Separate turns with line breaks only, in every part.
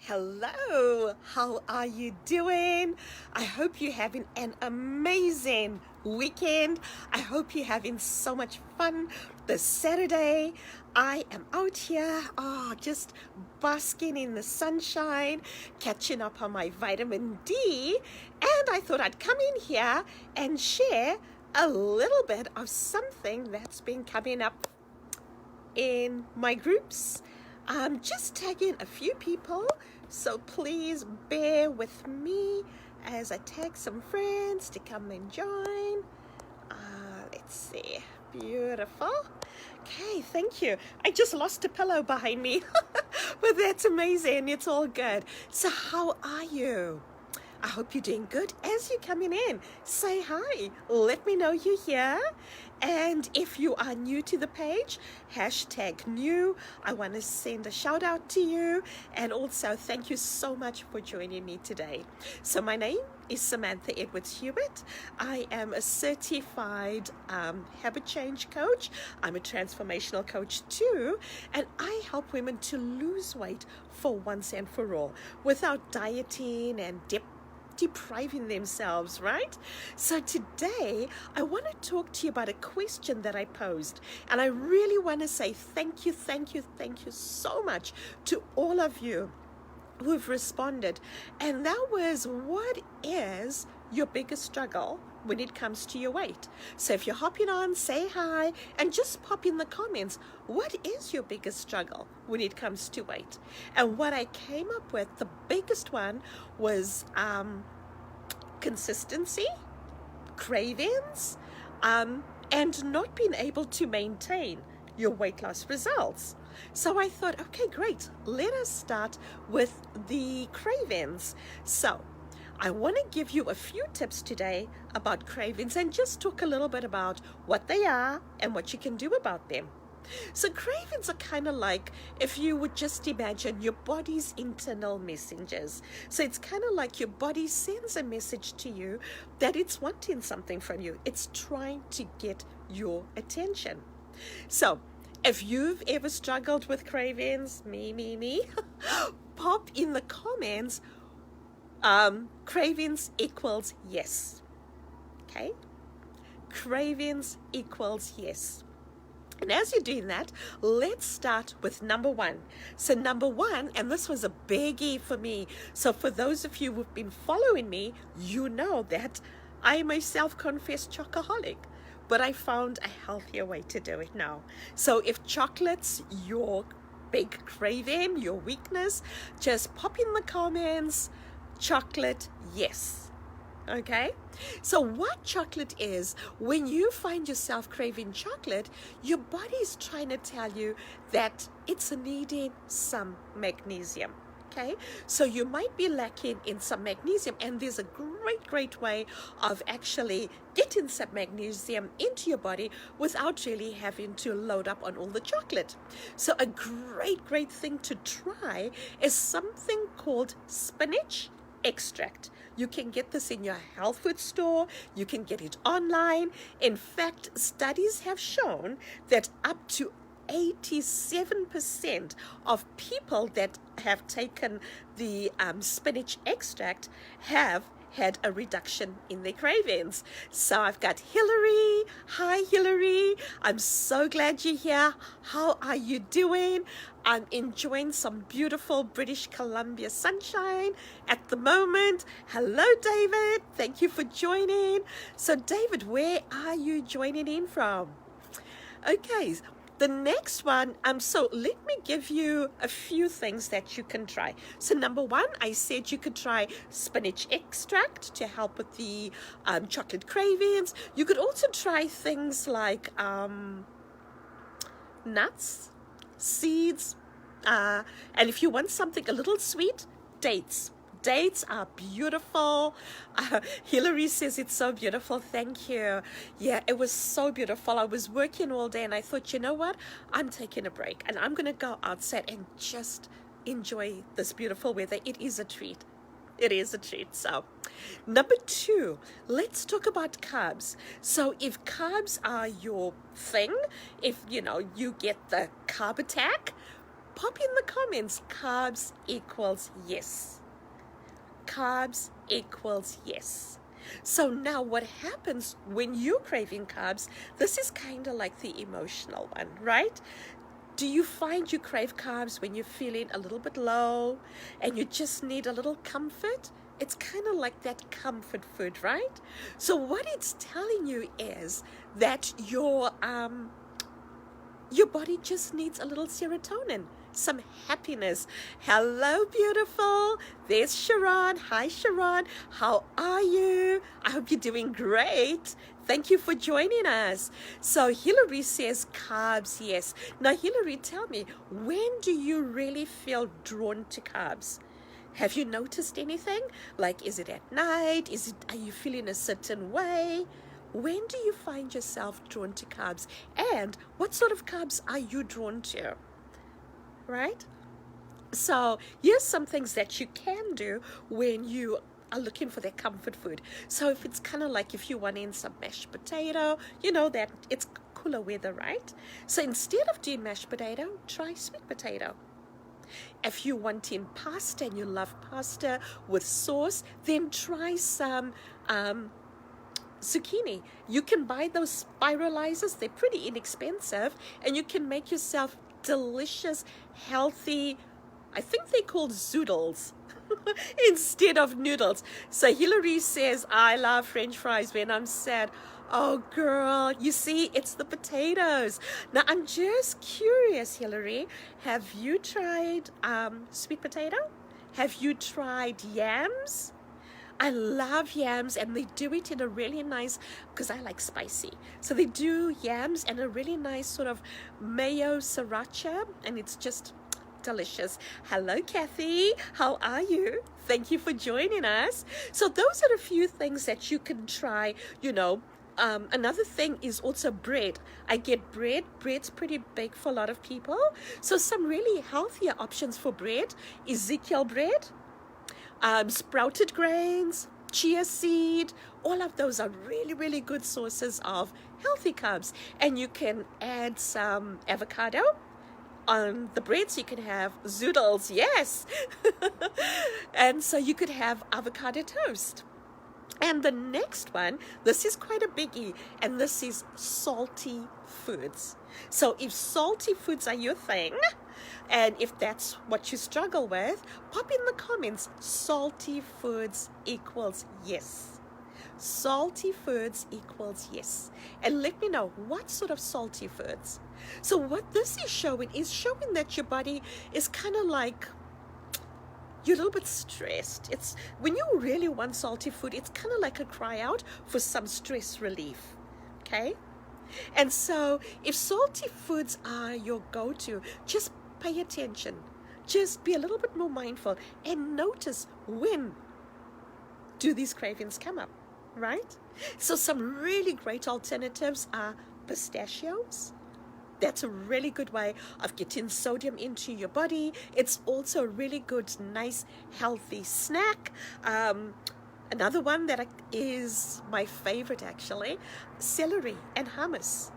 Hello, how are you doing? I hope you're having an amazing weekend. I hope you're having so much fun this Saturday. I am out here, just basking in the sunshine, catching up on my vitamin D, and I thought I'd come in here and share a little bit of something that's been coming up in my groups. I'm just tagging a few people, so please bear with me as I tag some friends to come and join. Let's see. Beautiful. Okay, thank you. I just lost a pillow behind me, but that's amazing. It's all good. So how are you? I hope you're doing good. As you're coming in, say hi. Let me know you're here. And if you are new to the page, #new. I want to send a shout out to you. And also, thank you so much for joining me today. So my name is Samantha Edwards-Hubert. I am a certified habit change coach. I'm a transformational coach too. And I help women to lose weight for once and for all without dieting and depriving themselves, right? So today I want to talk to you about a question that I posed, and I really want to say thank you so much to all of you who've responded. And that was, what is your biggest struggle when it comes to your weight? So if you're hopping on, say hi and just pop in the comments, what is your biggest struggle when it comes to weight? And what I came up with, the biggest one was consistency, cravings, and not being able to maintain your weight loss results. So I thought, okay, great. Let us start with the cravings. So I want to give you a few tips today about cravings and just talk a little bit about what they are and what you can do about them. So cravings are kind of like, if you would just imagine your body's internal messengers. So it's kind of like your body sends a message to you that it's wanting something from you. It's trying to get your attention. So if you've ever struggled with cravings, me, pop in the comments, cravings equals yes. Okay? Cravings equals yes. And as you're doing that, let's start with number one. So number one, and this was a biggie for me. So for those of you who've been following me, you know that I am a self-confessed chocoholic, but I found a healthier way to do it now. So if chocolate's your big craving, your weakness, just pop in the comments, chocolate, yes. Okay, so what chocolate is, when you find yourself craving chocolate, your body's trying to tell you that it's needing some magnesium. Okay, so you might be lacking in some magnesium, and there's a great way of actually getting some magnesium into your body without really having to load up on all the chocolate. So a great thing to try is something called spinach extract. You can get this in your health food store. You can get it online. In fact, studies have shown that up to 87% of people that have taken the spinach extract have had a reduction in their cravings. So I've got Hillary. Hi, Hillary. I'm so glad you're here. How are you doing? I'm enjoying some beautiful British Columbia sunshine at the moment. Hello, David. Thank you for joining. So, David, where are you joining in from? Okay. The next one, so let me give you a few things that you can try. So number one, I said you could try spinach extract to help with the chocolate cravings. You could also try things like nuts, seeds, and if you want something a little sweet, dates. Dates are beautiful. Hillary says it's so beautiful. Thank you. Yeah, it was so beautiful. I was working all day and I thought, you know what? I'm taking a break and I'm going to go outside and just enjoy this beautiful weather. It is a treat. It is a treat. So, number two, let's talk about carbs. So if carbs are your thing, if you get the carb attack, pop in the comments, carbs equals yes. Carbs equals yes. So now what happens when you're craving carbs, this is kind of like the emotional one, right? Do you find you crave carbs when you're feeling a little bit low and you just need a little comfort? It's kind of like that comfort food, right? So what it's telling you is that your body just needs a little serotonin, some happiness. Hello, beautiful. There's Sharon. Hi, Sharon. How are you? I hope you're doing great. Thank you for joining us. So Hillary says carbs, yes. Now, Hillary, tell me, when do you really feel drawn to carbs? Have you noticed anything? Like, is it at night? Are you feeling a certain way? When do you find yourself drawn to carbs? And what sort of carbs are you drawn to? Right? So here's some things that you can do when you are looking for that comfort food. So if it's kind of like if you're wanting some mashed potato, you know that it's cooler weather, right? So instead of doing mashed potato, try sweet potato. If you're wanting pasta and you love pasta with sauce, then try some zucchini. You can buy those spiralizers. They're pretty inexpensive, and you can make yourself delicious, healthy, I think they're called zoodles instead of noodles. So Hillary says, I love French fries when I'm sad. Oh, girl, you see, it's the potatoes. Now, I'm just curious, Hillary, have you tried sweet potato? Have you tried yams? I love yams, and they do it in a really nice, because I like spicy. So they do yams and a really nice sort of mayo sriracha, and it's just delicious. Hello, Kathy. How are you? Thank you for joining us. So those are a few things that you can try, you know. Another thing is also bread. I get bread. Bread's pretty big for a lot of people. So some really healthier options for bread: Ezekiel bread, sprouted grains, chia seed. All of those are really, really good sources of healthy carbs. And you can add some avocado on the bread, so you can have zoodles, yes. And so you could have avocado toast. And the next one, this is quite a biggie, and this is salty foods. So if salty foods are your thing, and if that's what you struggle with, pop in the comments, salty foods equals yes. Salty foods equals yes. And let me know what sort of salty foods. So what this is showing that your body is kind of like, you're a little bit stressed. It's when you really want salty food, it's kind of like a cry out for some stress relief. Okay? And so if salty foods are your go-to, just pay attention. Just be a little bit more mindful and notice when do these cravings come up, right? So some really great alternatives are pistachios. That's a really good way of getting sodium into your body. It's also a really good, nice, healthy snack. Another one that is my favorite, actually, celery and hummus.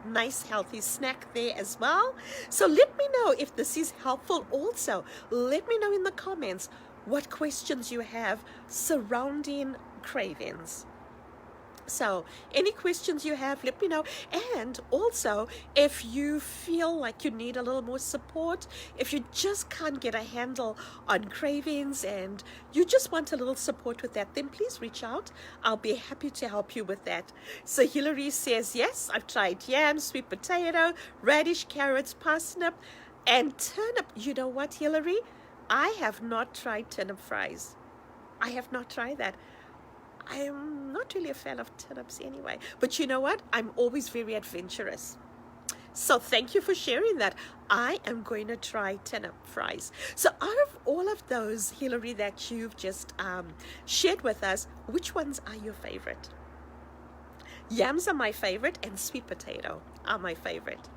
Nice, healthy snack there as well. So let me know if this is helpful also. Let me know in the comments what questions you have surrounding cravings. So any questions you have, let me know. And also, if you feel like you need a little more support, if you just can't get a handle on cravings and you just want a little support with that, then please reach out. I'll be happy to help you with that. So Hillary says, yes, I've tried yam, sweet potato, radish, carrots, parsnip, and turnip. You know what, Hillary? I have not tried turnip fries. I have not tried that. I'm not really a fan of turnips anyway. But you know what? I'm always very adventurous. So thank you for sharing that. I am going to try turnip fries. So out of all of those, Hillary, that you've just shared with us, which ones are your favorite? Yams are my favorite, and sweet potato are my favorite.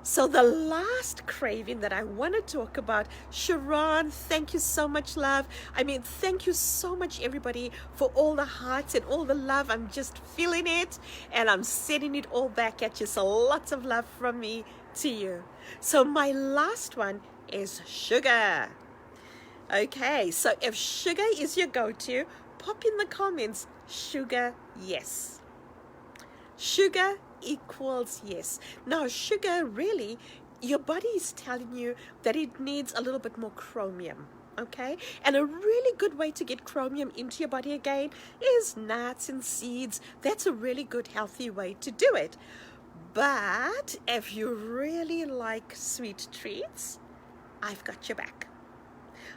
So the last craving that I want to talk about, Sharon, thank you so much, love. I mean, thank you so much, everybody, for all the hearts and all the love. I'm just feeling it, and I'm sending it all back at you. So lots of love from me. to you. So my last one is sugar. Okay, so if sugar is your go-to, pop in the comments, sugar, yes. Sugar equals yes. Now, sugar, really, your body is telling you that it needs a little bit more chromium. Okay, and a really good way to get chromium into your body again is nuts and seeds. That's a really good, healthy way to do it. But if you really like sweet treats, I've got your back.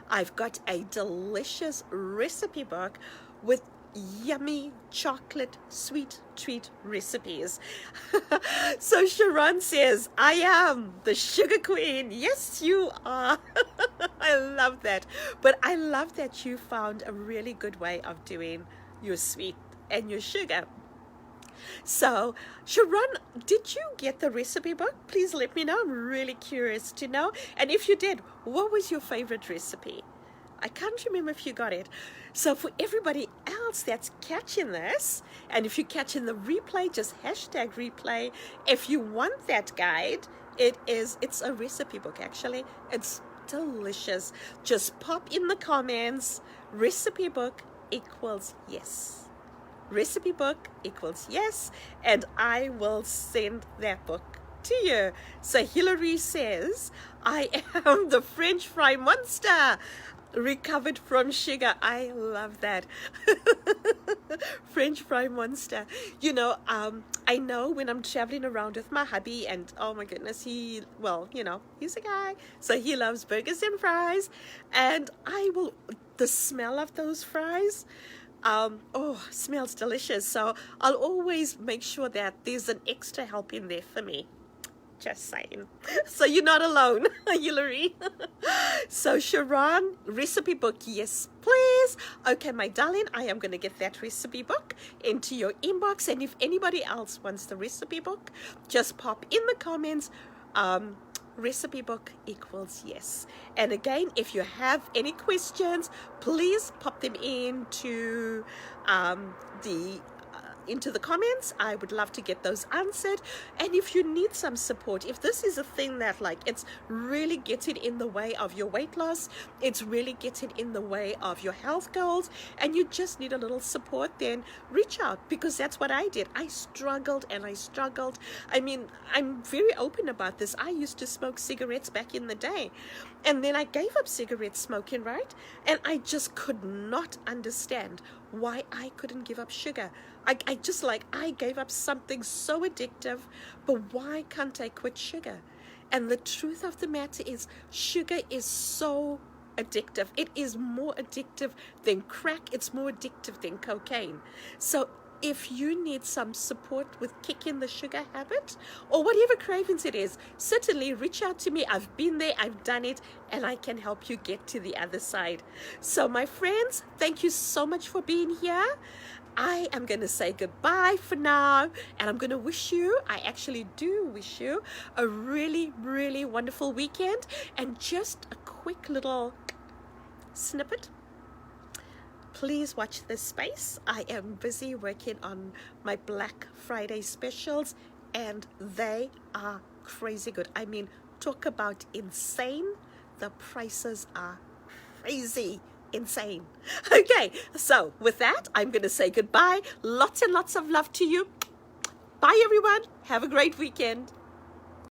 I've got a delicious recipe book with yummy chocolate sweet treat recipes. So Sharon says, I am the sugar queen. Yes, you are. I love that. But I love that you found a really good way of doing your sweet and your sugar. So, Sharon, did you get the recipe book? Please let me know. I'm really curious to know. And if you did, what was your favorite recipe? I can't remember if you got it. So for everybody else that's catching this, and if you're catching the replay, just hashtag replay. If you want that guide, it's a recipe book actually. It's delicious. Just pop in the comments, recipe book equals yes. Recipe book equals yes, and I will send that book to you. So Hillary says, I am the French fry monster, recovered from sugar. I love that. French fry monster. You know, I know when I'm traveling around with my hubby, and oh my goodness, he's a guy, so he loves burgers and fries, and the smell of those fries, smells delicious. So I'll always make sure that there's an extra help in there for me. Just saying. So you're not alone, Hillary. So Sharon, recipe book, yes, please. Okay, my darling, I am going to get that recipe book into your inbox. And if anybody else wants the recipe book, just pop in the comments, recipe book equals yes. And again, if you have any questions, please pop them into the comments. I would love to get those answered. And if you need some support, if this is a thing that it's really getting in the way of your weight loss, it's really getting in the way of your health goals, and you just need a little support, then reach out, because that's what I did. I struggled and I struggled. I mean, I'm very open about this. I used to smoke cigarettes back in the day, and then I gave up cigarette smoking, right? And I just could not understand why I couldn't give up sugar. I gave up something so addictive, but why can't I quit sugar? And the truth of the matter is, sugar is so addictive. It is more addictive than crack. It's more addictive than cocaine. So if you need some support with kicking the sugar habit, or whatever cravings it is, certainly reach out to me. I've been there, I've done it, and I can help you get to the other side. So my friends, thank you so much for being here. I am going to say goodbye for now, and I'm going to I actually do wish you a really, really wonderful weekend. And just a quick little snippet. Please watch this space. I am busy working on my Black Friday specials, and they are crazy good. I mean, talk about insane. The prices are crazy. Insane. Okay, so with that, I'm going to say goodbye. Lots and lots of love to you. Bye, everyone. Have a great weekend.